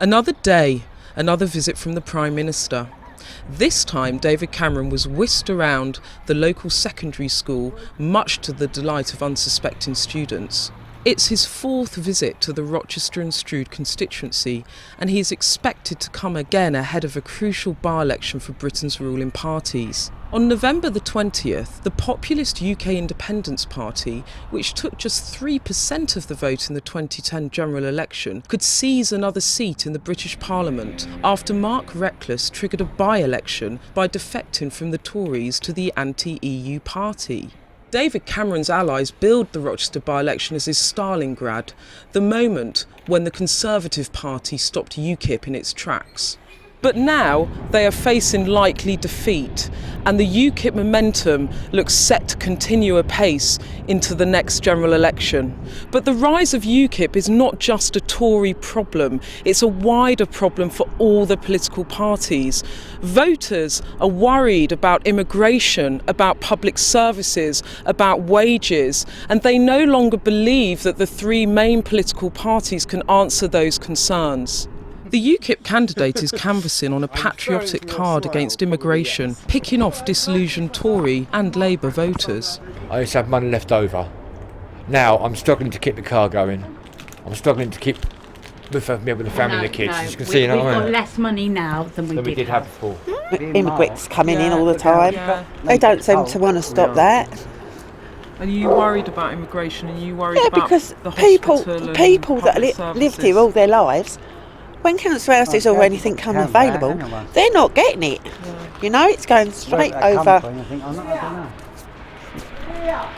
Another day, another visit from the Prime Minister. This time David Cameron was whisked around the local secondary school, much to the delight of unsuspecting students. It's his fourth visit to the Rochester and Strood constituency, and he is expected to come again ahead of a crucial by-election for Britain's ruling parties. On November the 20th, the populist UK Independence Party, which took just 3% of the vote in the 2010 general election, could seize another seat in the British Parliament after Mark Reckless triggered a by-election by defecting from the Tories to the anti-EU party. David Cameron's allies billed the Rochester by-election as his Stalingrad, the moment when the Conservative Party stopped Ukip in its tracks. But now they are facing likely defeat, and the Ukip momentum looks set to continue apace into the next general election. But the rise of Ukip is not just a Tory problem, it's a wider problem for all the political parties. Voters are worried about immigration, about public services, about wages, and they no longer believe that the three main political parties can answer those concerns. The Ukip candidate is canvassing on a patriotic card against immigration, picking off disillusioned Tory and Labour voters. I used to have money left over. Now I'm struggling to keep the car going. I'm struggling to keep with the family and the kids. As you can see, we've got less money now than we did have before. Immigrants coming in all the time. They don't seem to want to stop that. Are you worried about immigration? Are you worried about because the hospital people that services? lived here all their lives, when council houses or anything come available, they're not getting it. You know, it's going straight over.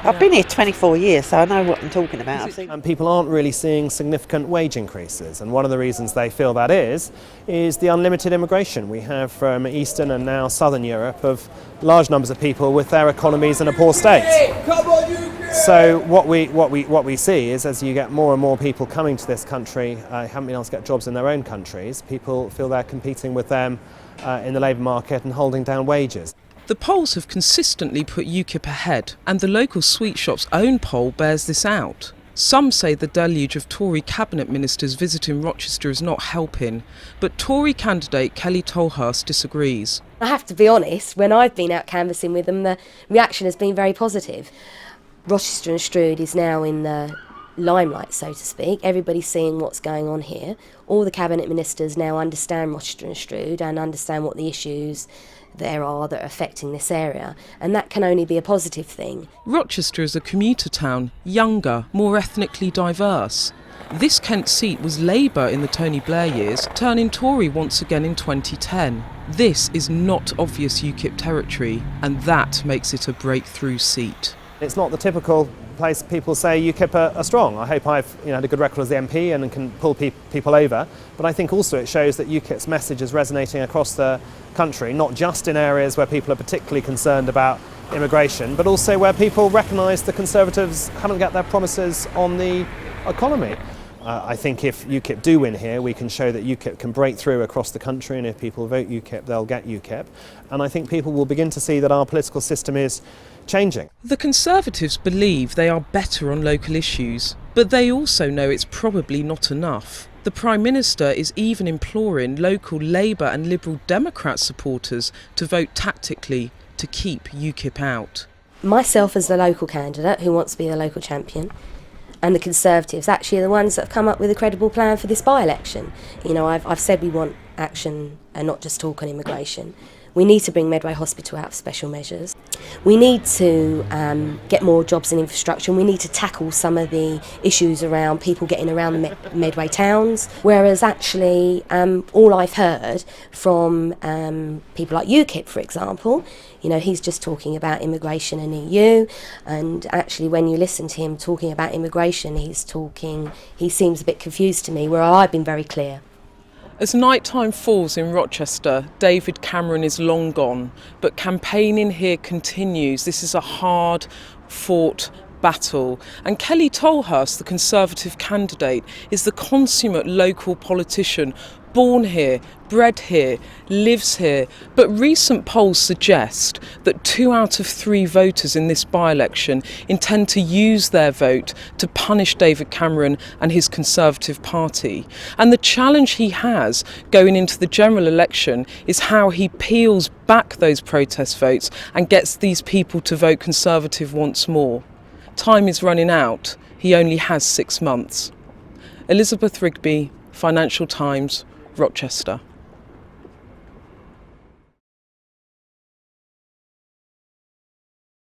I've been here 24 years, so I know what I'm talking about. And people aren't really seeing significant wage increases, and one of the reasons they feel that is the unlimited immigration we have from Eastern and now Southern Europe of large numbers of people with their economies in a poor state. So what we see is, as you get more and more people coming to this country, haven't been able to get jobs in their own countries, people feel they're competing with them in the labour market and holding down wages. The polls have consistently put Ukip ahead, and the local sweet shop's own poll bears this out. Some say the deluge of Tory cabinet ministers visiting Rochester is not helping, but Tory candidate Kelly Tolhurst disagrees. I have to be honest, when I've been out canvassing with them, the reaction has been very positive. Rochester and Strood is now in the limelight, so to speak. Everybody's seeing what's going on here. All the cabinet ministers now understand Rochester and Strood and understand what the issues there are that are affecting this area, and that can only be a positive thing. Rochester is a commuter town, younger, more ethnically diverse. This Kent seat was Labour in the Tony Blair years, turning Tory once again in 2010. This is not obvious Ukip territory, and that makes it a breakthrough seat. It's not the typical place people say UKIP are strong. I hope I've had a good record as the MP and can pull people over, but I think also it shows that UKIP's message is resonating across the country, not just in areas where people are particularly concerned about immigration, but also where people recognise the Conservatives haven't got their promises on the economy. I think if UKIP do win here, we can show that UKIP can break through across the country, and if people vote UKIP, they'll get UKIP. And I think people will begin to see that our political system is changing. The Conservatives believe they are better on local issues, but they also know it's probably not enough. The Prime Minister is even imploring local Labour and Liberal Democrat supporters to vote tactically to keep UKIP out. Myself as the local candidate who wants to be the local champion, and the Conservatives actually are the ones that have come up with a credible plan for this by-election. I've said we want action and not just talk on immigration. We need to bring Medway Hospital out of special measures. We need to get more jobs and infrastructure, and we need to tackle some of the issues around people getting around the Medway towns, whereas actually all I've heard from people like Ukip, for example, he's just talking about immigration and EU, and actually when you listen to him talking about immigration, he seems a bit confused to me, where I've been very clear. As nighttime falls in Rochester, David Cameron is long gone, but campaigning here continues. This is a hard-fought battle. And Kelly Tolhurst, the Conservative candidate, is the consummate local politician, born here, bred here, lives here. But recent polls suggest that 2 out of 3 voters in this by-election intend to use their vote to punish David Cameron and his Conservative Party. And the challenge he has going into the general election is how he peels back those protest votes and gets these people to vote Conservative once more. Time is running out. He only has 6 months. Elizabeth Rigby, Financial Times, Rochester.